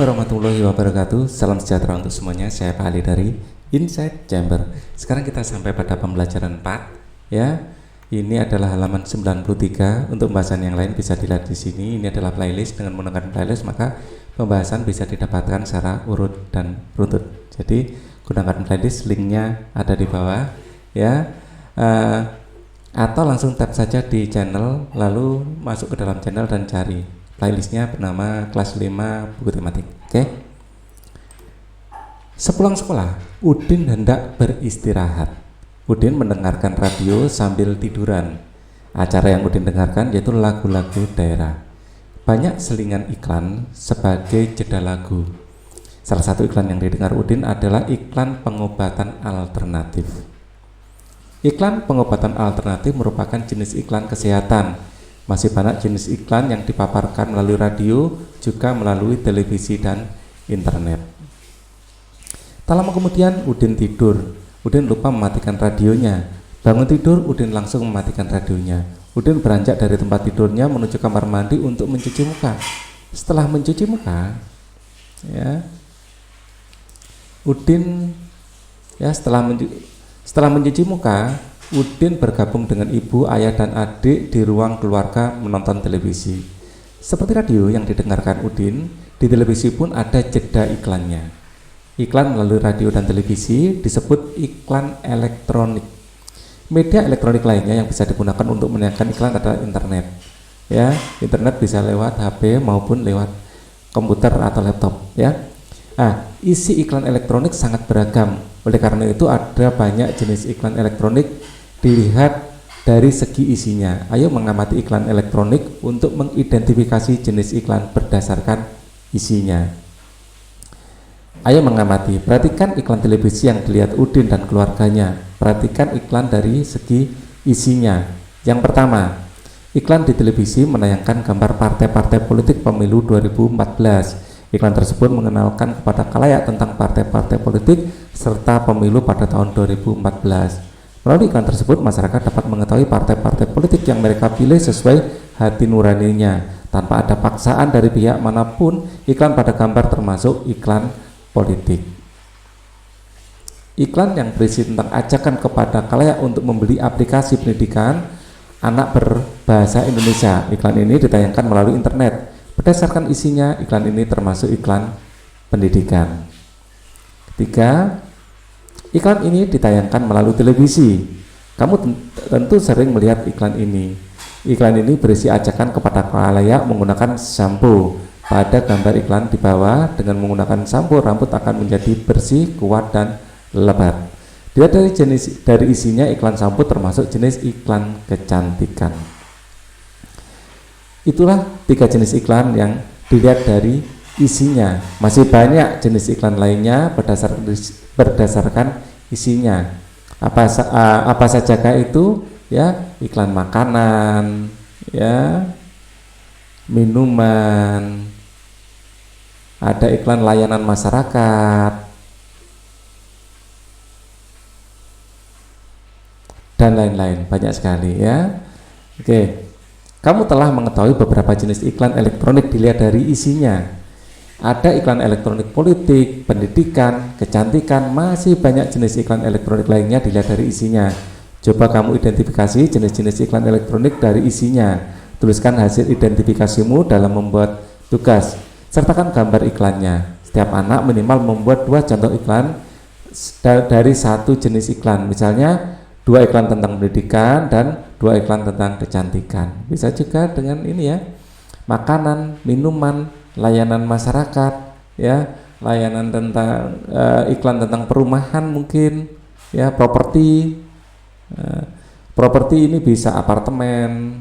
Warahmatullahi wabarakatuh. Salam sejahtera untuk semuanya. Saya Pak Ali dari Inside Chamber. Sekarang kita sampai pada pembelajaran 4 ya. Ini adalah halaman 93. Untuk pembahasan yang lain bisa dilihat di sini. Ini adalah playlist. Dengan menggunakan playlist maka pembahasan bisa didapatkan secara urut dan runtut. Jadi gunakan playlist, linknya ada di bawah ya. Atau langsung tap saja di channel lalu masuk ke dalam channel dan cari playlistnya bernama kelas 5 buku tematik. Oke. Sepulang sekolah, Udin hendak beristirahat. Udin mendengarkan radio sambil tiduran. Acara yang Udin dengarkan yaitu lagu-lagu daerah. Banyak selingan iklan sebagai jeda lagu. Salah satu iklan yang didengar Udin adalah iklan pengobatan alternatif. Iklan pengobatan alternatif merupakan jenis iklan kesehatan. Masih banyak jenis iklan yang dipaparkan melalui radio, juga melalui televisi dan internet. Tak lama kemudian Udin tidur. Udin lupa mematikan radionya. Bangun tidur, Udin langsung mematikan radionya. Udin beranjak dari tempat tidurnya menuju kamar mandi untuk mencuci muka. Setelah mencuci muka, setelah mencuci muka, Udin bergabung dengan ibu, ayah, dan adik di ruang keluarga menonton televisi. Seperti radio yang didengarkan Udin, di televisi pun ada jeda iklannya. Iklan melalui radio dan televisi disebut iklan elektronik. Media elektronik lainnya yang bisa digunakan untuk menayangkan iklan adalah internet. Ya, internet bisa lewat HP maupun lewat komputer atau laptop. Ya. Isi iklan elektronik sangat beragam. Oleh karena itu ada banyak jenis iklan elektronik. Dilihat dari segi isinya. Ayo mengamati iklan elektronik untuk mengidentifikasi jenis iklan berdasarkan isinya. Ayo mengamati, perhatikan iklan televisi yang dilihat Udin dan keluarganya. Perhatikan iklan dari segi isinya. Yang pertama, iklan di televisi menayangkan gambar partai-partai politik pemilu 2014. Iklan tersebut mengenalkan kepada khalayak tentang partai-partai politik serta pemilu pada tahun 2014. Melalui iklan tersebut, masyarakat dapat mengetahui partai-partai politik yang mereka pilih sesuai hati nuraninya, tanpa ada paksaan dari pihak manapun. Iklan pada gambar termasuk iklan politik. Iklan yang berisi tentang ajakan kepada khalayak untuk membeli aplikasi pendidikan anak berbahasa Indonesia. Iklan ini ditayangkan melalui internet. Berdasarkan isinya, iklan ini termasuk iklan pendidikan. Ketiga, iklan ini ditayangkan melalui televisi. Kamu tentu sering melihat iklan ini. Iklan ini berisi ajakan kepada khalayak menggunakan sampo. Pada gambar iklan di bawah, dengan menggunakan sampo rambut akan menjadi bersih, kuat, dan lebat. Dilihat dari isinya, iklan sampo termasuk jenis iklan kecantikan. Itulah 3 jenis iklan yang dilihat dari isinya. Masih banyak jenis iklan lainnya berdasarkan isinya. Apa sajakah itu? Ya, iklan makanan, ya, minuman, ada iklan layanan masyarakat, dan lain-lain, banyak sekali ya. Oke, kamu telah mengetahui beberapa jenis iklan elektronik dilihat dari isinya. Ada iklan elektronik politik, pendidikan, kecantikan, masih banyak jenis iklan elektronik lainnya dilihat dari isinya. Coba kamu identifikasi jenis-jenis iklan elektronik dari isinya. Tuliskan hasil identifikasimu dalam membuat tugas. Sertakan gambar iklannya. Setiap anak minimal membuat 2 contoh iklan dari 1 jenis iklan. Misalnya 2 iklan tentang pendidikan dan 2 iklan tentang kecantikan. Bisa juga dengan ini ya, makanan, minuman, layanan masyarakat, ya, layanan tentang iklan tentang perumahan mungkin, ya, properti. Properti ini bisa apartemen,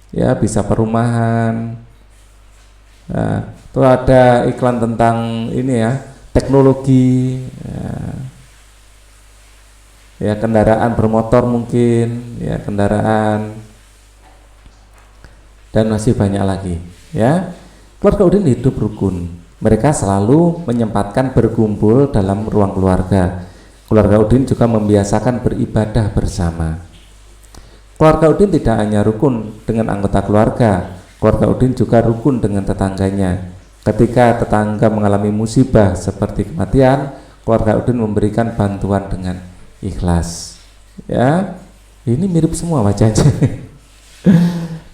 ya, bisa perumahan. Itu ada iklan tentang ini ya, teknologi, ya, kendaraan bermotor mungkin, ya, kendaraan, dan masih banyak lagi. Ya, keluarga Udin hidup rukun. Mereka selalu menyempatkan berkumpul dalam ruang keluarga. Keluarga Udin juga membiasakan beribadah bersama. Keluarga Udin tidak hanya rukun dengan anggota keluarga, keluarga Udin juga rukun dengan tetangganya. Ketika tetangga mengalami musibah seperti kematian, keluarga Udin memberikan bantuan dengan ikhlas. Ya, ini mirip semua wajahnya.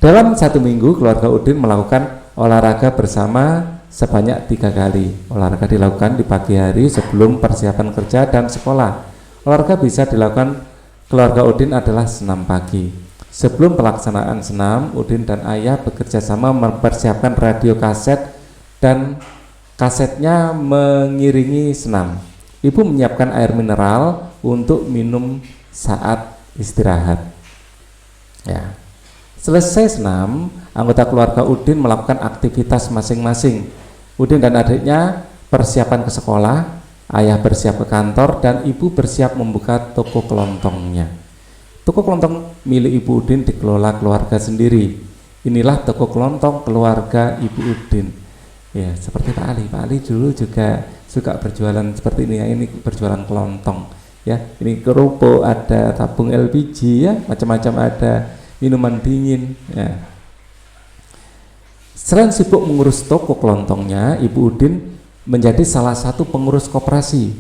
Dalam 1 minggu, keluarga Udin melakukan olahraga bersama sebanyak 3 kali. Olahraga dilakukan di pagi hari sebelum persiapan kerja dan sekolah. Olahraga bisa dilakukan keluarga Udin adalah senam pagi. Sebelum pelaksanaan senam, Udin dan ayah bekerja sama mempersiapkan radio kaset dan kasetnya mengiringi senam. Ibu menyiapkan air mineral untuk minum saat istirahat. Ya. Selesai senam, anggota keluarga Udin melakukan aktivitas masing-masing. Udin dan adiknya persiapan ke sekolah, ayah bersiap ke kantor, dan ibu bersiap membuka toko kelontongnya. Toko kelontong milik Ibu Udin dikelola keluarga sendiri. Inilah toko kelontong keluarga Ibu Udin. Ya, seperti Pak Ali. Pak Ali dulu juga suka berjualan seperti ini ya. Ini berjualan kelontong. Ya, ini kerupuk, ada tabung LPG ya, macam-macam, ada minuman dingin. Ya. Selain sibuk mengurus toko kelontongnya, Ibu Udin menjadi salah satu pengurus koperasi.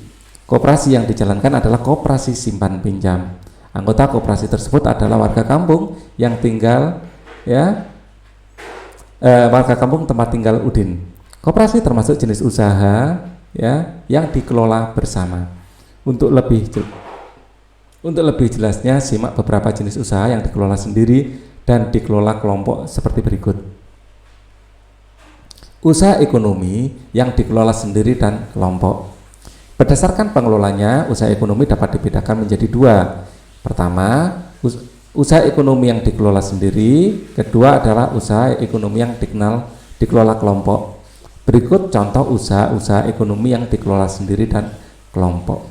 Koperasi yang dijalankan adalah koperasi simpan pinjam. Anggota koperasi tersebut adalah warga kampung yang tinggal warga kampung tempat tinggal Udin. Koperasi termasuk jenis usaha ya yang dikelola bersama. Untuk lebih jelasnya, simak beberapa jenis usaha yang dikelola sendiri dan dikelola kelompok seperti berikut. Usaha ekonomi yang dikelola sendiri dan kelompok. Berdasarkan pengelolanya, usaha ekonomi dapat dibedakan menjadi 2. Pertama, usaha ekonomi yang dikelola sendiri. Kedua adalah usaha ekonomi yang dikelola kelompok. Berikut contoh usaha ekonomi yang dikelola sendiri dan kelompok.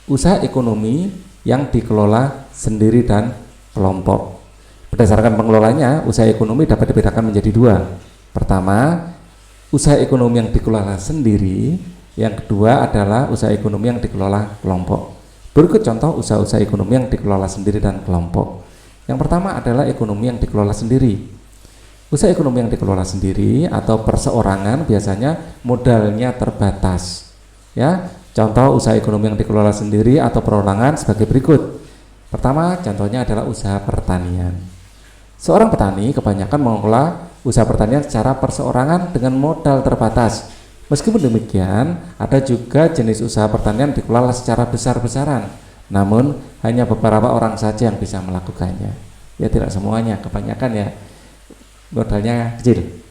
Usaha ekonomi yang dikelola sendiri dan kelompok. Berdasarkan pengelolanya, usaha ekonomi dapat dibedakan menjadi 2. Pertama, usaha ekonomi yang dikelola sendiri. Yang kedua adalah usaha ekonomi yang dikelola kelompok. Berikut contoh usaha-usaha ekonomi yang dikelola sendiri dan kelompok. Yang pertama adalah ekonomi yang dikelola sendiri. Usaha ekonomi yang dikelola sendiri atau perseorangan biasanya modalnya terbatas. Ya, contoh usaha ekonomi yang dikelola sendiri atau perorangan sebagai berikut. Pertama, contohnya adalah usaha pertanian. Seorang petani kebanyakan mengelola usaha pertanian secara perseorangan dengan modal terbatas. Meskipun demikian, ada juga jenis usaha pertanian dikelola secara besar-besaran, namun hanya beberapa orang saja yang bisa melakukannya. Ya, tidak semuanya, kebanyakan ya modalnya kecil.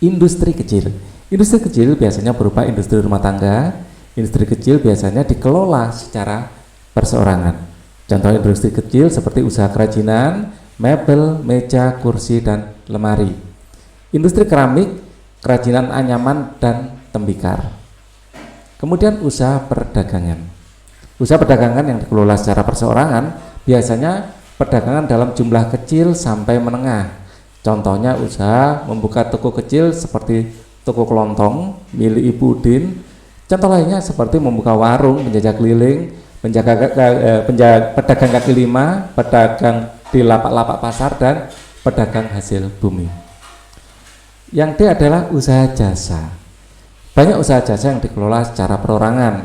Industri kecil. Industri kecil biasanya berupa industri rumah tangga. Industri kecil biasanya dikelola secara perseorangan. Contoh industri kecil seperti usaha kerajinan, mebel, meja, kursi, dan lemari. Industri keramik, kerajinan anyaman, dan tembikar. Kemudian usaha perdagangan. Usaha perdagangan yang dikelola secara perseorangan biasanya perdagangan dalam jumlah kecil sampai menengah. Contohnya usaha membuka toko kecil seperti toko kelontong milik Ibu Udin. Contoh lainnya seperti membuka warung, penjajah keliling, pedagang kaki lima, pedagang di lapak-lapak pasar, dan pedagang hasil bumi. Yang D adalah usaha jasa. Banyak usaha jasa yang dikelola secara perorangan.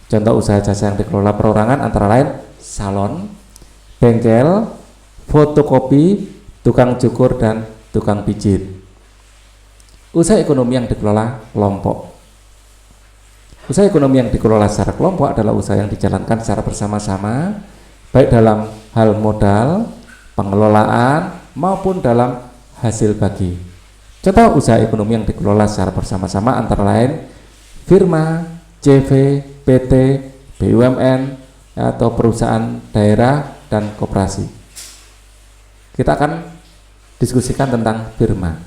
Contoh usaha jasa yang dikelola perorangan antara lain salon, bengkel, fotokopi, tukang cukur, dan tukang pijit. Usaha ekonomi yang dikelola kelompok. Usaha ekonomi yang dikelola secara kelompok adalah usaha yang dijalankan secara bersama-sama, baik dalam hal modal, pengelolaan, maupun dalam hasil bagi. Contoh usaha ekonomi yang dikelola secara bersama-sama antara lain firma, CV, PT, BUMN, atau perusahaan daerah dan koperasi. Kita akan diskusikan tentang firma.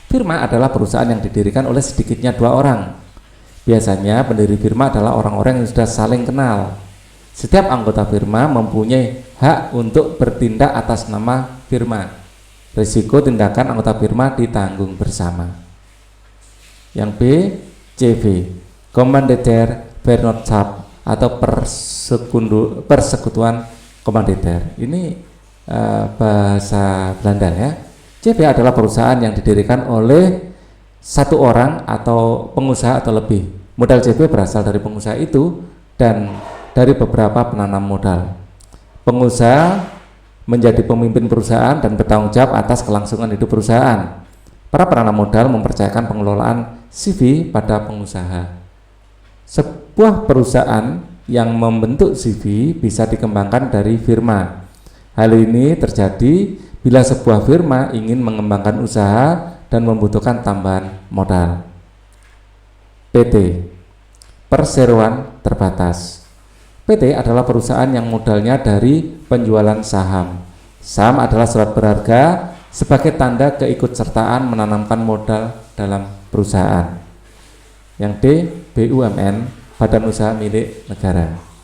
Firma adalah perusahaan yang didirikan oleh sedikitnya 2 orang. Biasanya pendiri firma adalah orang-orang yang sudah saling kenal. Setiap anggota firma mempunyai hak untuk bertindak atas nama firma. Risiko tindakan anggota firma ditanggung bersama. Yang B, CV, Commanditaire Vennootschap atau persekutuan komanditer. Ini bahasa Belanda ya. CB adalah perusahaan yang didirikan oleh satu orang atau pengusaha atau lebih. Modal CB berasal dari pengusaha itu dan dari beberapa penanam modal. Pengusaha menjadi pemimpin perusahaan dan bertanggung jawab atas kelangsungan hidup perusahaan. Para penanam modal mempercayakan pengelolaan CV pada pengusaha. Sebuah perusahaan yang membentuk CV bisa dikembangkan dari firma. Hal ini terjadi bila sebuah firma ingin mengembangkan usaha dan membutuhkan tambahan modal. PT, perseroan terbatas. PT adalah perusahaan yang modalnya dari penjualan saham. Saham adalah surat berharga sebagai tanda keikutsertaan menanamkan modal dalam perusahaan. Yang D, BUMN, Badan Usaha Milik Negara.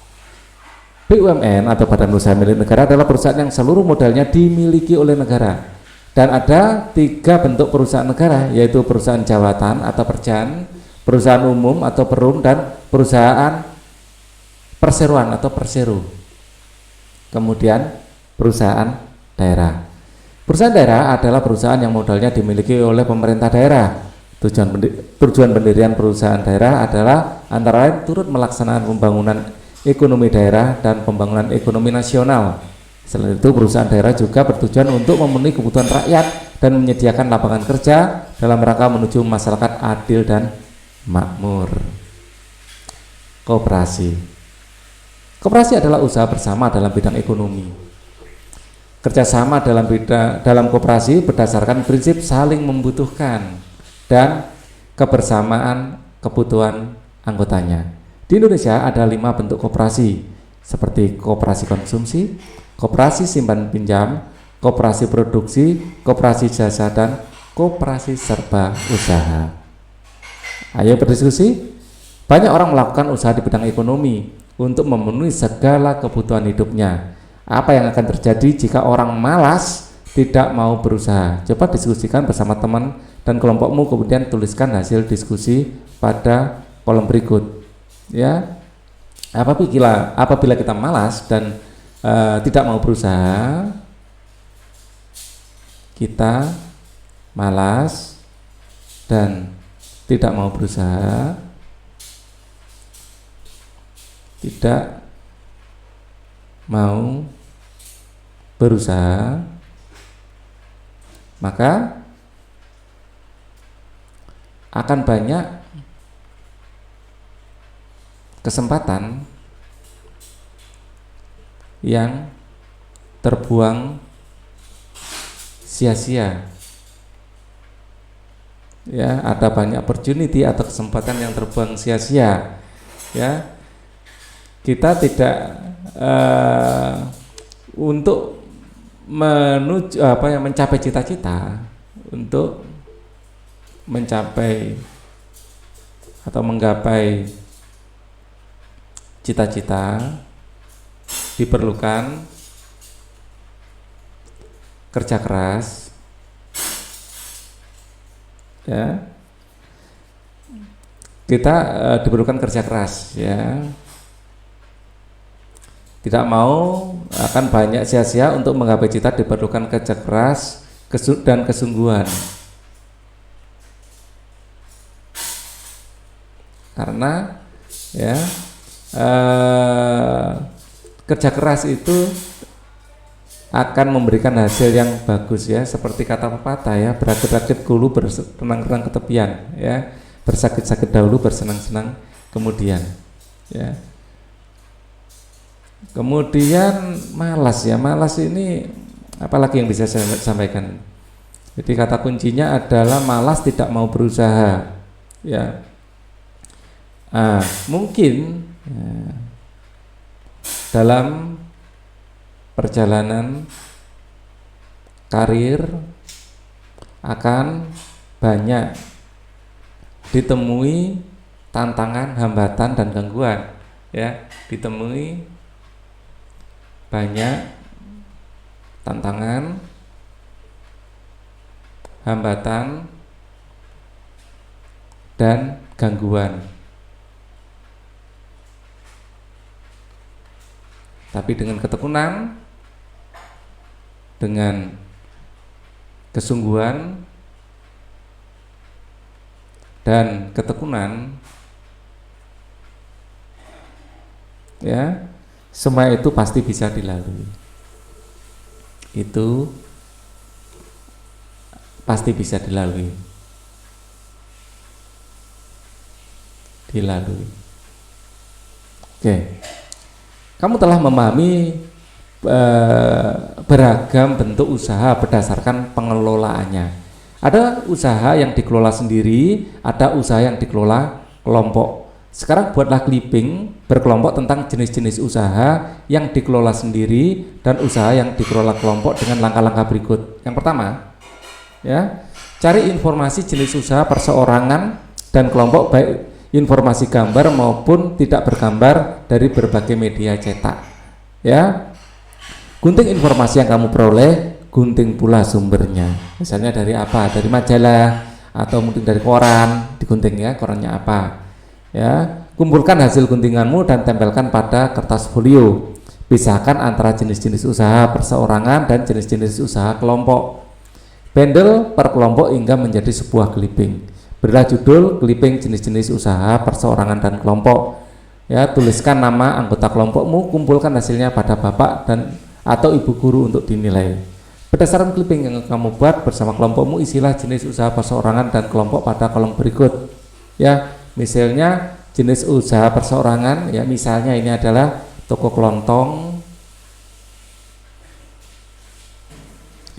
BUMN atau Badan Usaha Milik Negara adalah perusahaan yang seluruh modalnya dimiliki oleh negara. Dan ada 3 bentuk perusahaan negara, yaitu perusahaan jawatan atau perjan, perusahaan umum atau perum, dan perusahaan perseroan atau perseru. Kemudian perusahaan daerah. Perusahaan daerah adalah perusahaan yang modalnya dimiliki oleh pemerintah daerah. Tujuan pendirian perusahaan daerah adalah antara lain turut melaksanakan pembangunan ekonomi daerah dan pembangunan ekonomi nasional. Selain itu, perusahaan daerah juga bertujuan untuk memenuhi kebutuhan rakyat dan menyediakan lapangan kerja dalam rangka menuju masyarakat adil dan makmur. Koperasi. Koperasi adalah usaha bersama dalam bidang ekonomi. Kerjasama dalam koperasi berdasarkan prinsip saling membutuhkan dan kebersamaan kebutuhan anggotanya. Di Indonesia ada 5 bentuk koperasi, seperti koperasi konsumsi, koperasi simpan pinjam, koperasi produksi, koperasi jasa, dan koperasi serba usaha. Ayo berdiskusi. Banyak orang melakukan usaha di bidang ekonomi untuk memenuhi segala kebutuhan hidupnya. Apa yang akan terjadi jika orang malas tidak mau berusaha? Coba diskusikan bersama teman dan kelompokmu, kemudian tuliskan hasil diskusi pada kolom berikut. Ya, apabila kita malas dan tidak mau berusaha, kita malas dan tidak mau berusaha, tidak mau berusaha, maka akan banyak kesempatan yang terbuang sia-sia. Ya, ada banyak opportunity atau kesempatan yang terbuang sia-sia. Ya, kita tidak untuk menuju mencapai cita-cita, untuk mencapai atau menggapai cita-cita diperlukan kerja keras, ya. Kita diperlukan kerja keras, ya. Tidak mau akan banyak sia-sia. Untuk menggapai cita diperlukan kerja keras dan kesungguhan. Karena ya kerja keras itu akan memberikan hasil yang bagus, ya, seperti kata pepatah, ya, berakit-rakit dulu berenang-renang ke tepian, ya, bersakit-sakit dahulu bersenang-senang kemudian, ya. Kemudian malas, ya, malas ini apalagi yang bisa saya sampaikan. Jadi kata kuncinya adalah malas tidak mau berusaha, ya. Mungkin ya, dalam perjalanan karir akan banyak ditemui tantangan, hambatan, dan gangguan, ya, ditemui banyak tantangan, hambatan, dan gangguan. Tapi dengan ketekunan, dengan kesungguhan, dan ketekunan, ya, semua itu pasti bisa dilalui. Itu pasti bisa dilalui. Oke. Kamu telah memahami beragam bentuk usaha berdasarkan pengelolaannya. Ada usaha yang dikelola sendiri, ada usaha yang dikelola kelompok. Sekarang buatlah clipping berkelompok tentang jenis-jenis usaha yang dikelola sendiri dan usaha yang dikelola kelompok dengan langkah-langkah berikut. Yang pertama, ya, cari informasi jenis usaha perseorangan dan kelompok, baik informasi gambar maupun tidak bergambar dari berbagai media cetak. Ya, gunting informasi yang kamu peroleh, gunting pula sumbernya. Misalnya dari apa? Dari majalah atau mungkin dari koran, digunting ya, korannya apa. Ya, kumpulkan hasil guntinganmu dan tempelkan pada kertas folio. Pisahkan antara jenis-jenis usaha perseorangan dan jenis-jenis usaha kelompok. Bendel per kelompok hingga menjadi sebuah clipping. Berilah judul clipping jenis-jenis usaha perseorangan dan kelompok. Ya, tuliskan nama anggota kelompokmu, kumpulkan hasilnya pada bapak dan atau ibu guru untuk dinilai. Berdasarkan clipping yang kamu buat bersama kelompokmu, isilah jenis usaha perseorangan dan kelompok pada kolom berikut. Ya, misalnya jenis usaha perseorangan, ya misalnya ini adalah toko kelontong,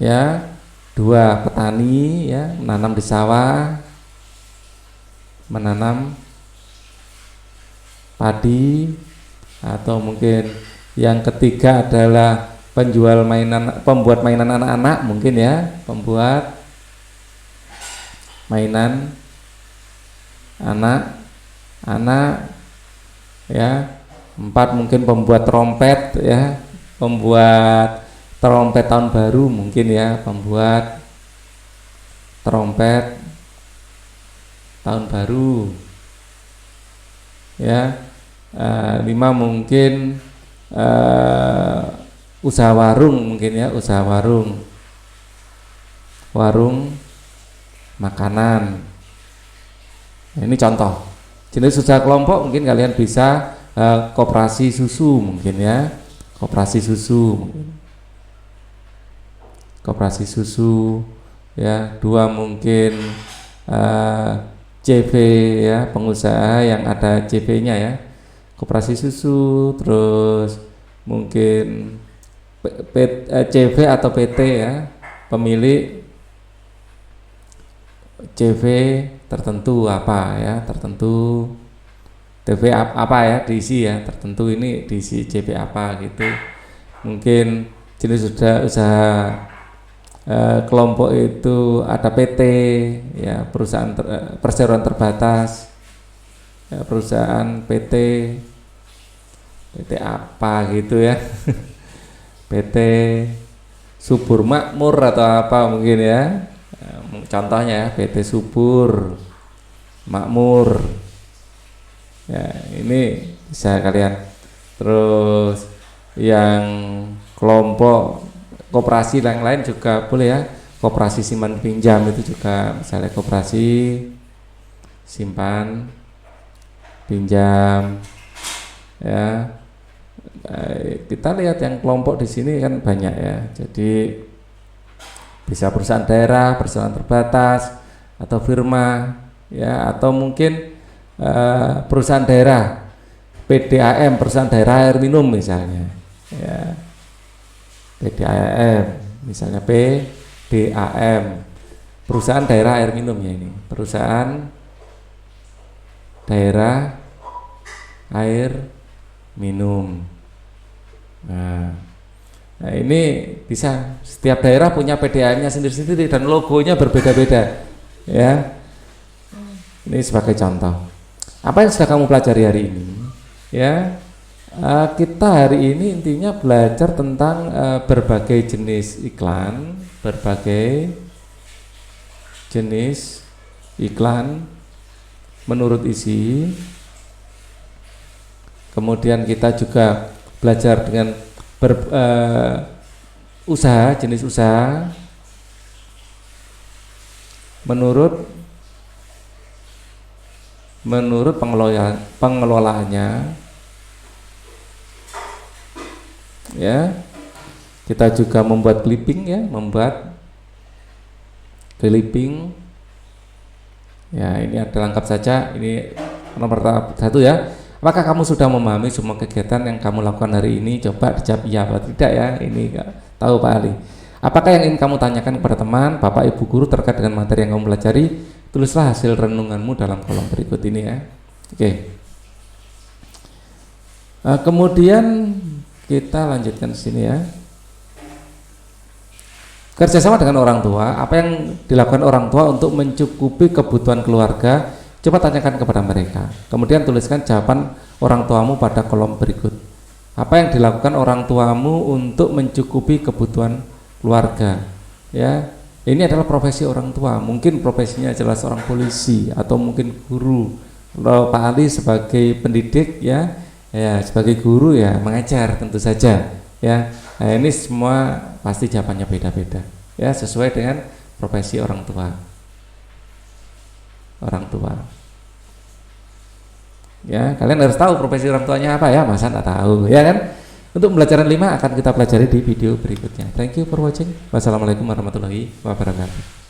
ya, 2 petani, ya, menanam di sawah, menanam padi, atau mungkin yang ketiga adalah penjual mainan, pembuat mainan anak-anak, mungkin ya, pembuat mainan anak-anak, ya. 4 mungkin pembuat trompet, ya, pembuat trompet tahun baru, mungkin ya, pembuat trompet tahun baru, ya. 5 mungkin usaha warung, mungkin ya, usaha warung makanan. Nah, ini contoh jenis usaha kelompok. Mungkin kalian bisa koperasi susu, mungkin ya, koperasi susu, koperasi susu, ya. 2 mungkin CV, ya, pengusaha yang ada CV-nya, ya, koperasi susu. Terus mungkin CV atau PT, ya, pemilik CV tertentu apa, ya, tertentu CV apa, ya, diisi, ya, tertentu ini diisi CV apa gitu. Mungkin jenis usaha kelompok itu ada PT, ya, perusahaan perseroan terbatas, ya, perusahaan PT apa gitu, ya. PT Subur Makmur atau apa mungkin, ya. Contohnya, ya, PT Subur Makmur, ya, ini bisa kalian. Terus yang kelompok koperasi yang lain juga boleh, ya, koperasi simpan pinjam itu juga, misalnya koperasi simpan pinjam, ya. Kita lihat yang kelompok di sini kan banyak, ya, jadi bisa perusahaan daerah, perusahaan terbatas, atau firma, ya, atau mungkin perusahaan daerah, PDAM, perusahaan daerah air minum misalnya, ya, PDAM, misalnya PDAM, perusahaan daerah air minum, ya, ini perusahaan daerah air minum. Nah, ini bisa, setiap daerah punya PDAM-nya sendiri-sendiri dan logonya berbeda-beda, ya. Ini sebagai contoh. Apa yang sudah kamu pelajari hari ini, ya? Kita hari ini intinya belajar tentang berbagai jenis iklan, berbagai jenis iklan menurut isi. Kemudian kita juga belajar dengan usaha, jenis usaha, menurut pengelolaannya, ya. Kita juga membuat clipping, ya, ya. Ini ada lengkap saja. Ini nomor 1, ya. Apakah kamu sudah memahami semua kegiatan yang kamu lakukan hari ini? Coba dijawab iya atau tidak, ya. Ini tahu Pak Ali. Apakah yang ingin kamu tanyakan kepada teman, bapak, ibu guru terkait dengan materi yang kamu pelajari? Tulislah hasil renunganmu dalam kolom berikut ini, ya. Oke. Kemudian kita lanjutkan sini, ya. Kerjasama dengan orang tua. Apa yang dilakukan orang tua untuk mencukupi kebutuhan keluarga? Coba tanyakan kepada mereka. Kemudian tuliskan jawaban orang tuamu pada kolom berikut. Apa yang dilakukan orang tuamu untuk mencukupi kebutuhan keluarga? Ya, ini adalah profesi orang tua. Mungkin profesinya adalah seorang polisi atau mungkin guru. Kalau Pak Ali sebagai pendidik, ya sebagai guru, ya mengajar tentu saja, ya. Nah, ini semua pasti jawabannya beda-beda, ya, sesuai dengan profesi orang tua. Ya, kalian harus tahu profesi orang tuanya apa, ya. Masa nggak tahu, ya kan? Untuk pembelajaran 5 akan kita pelajari di video berikutnya. Thank you for watching. Wassalamualaikum warahmatullahi wabarakatuh.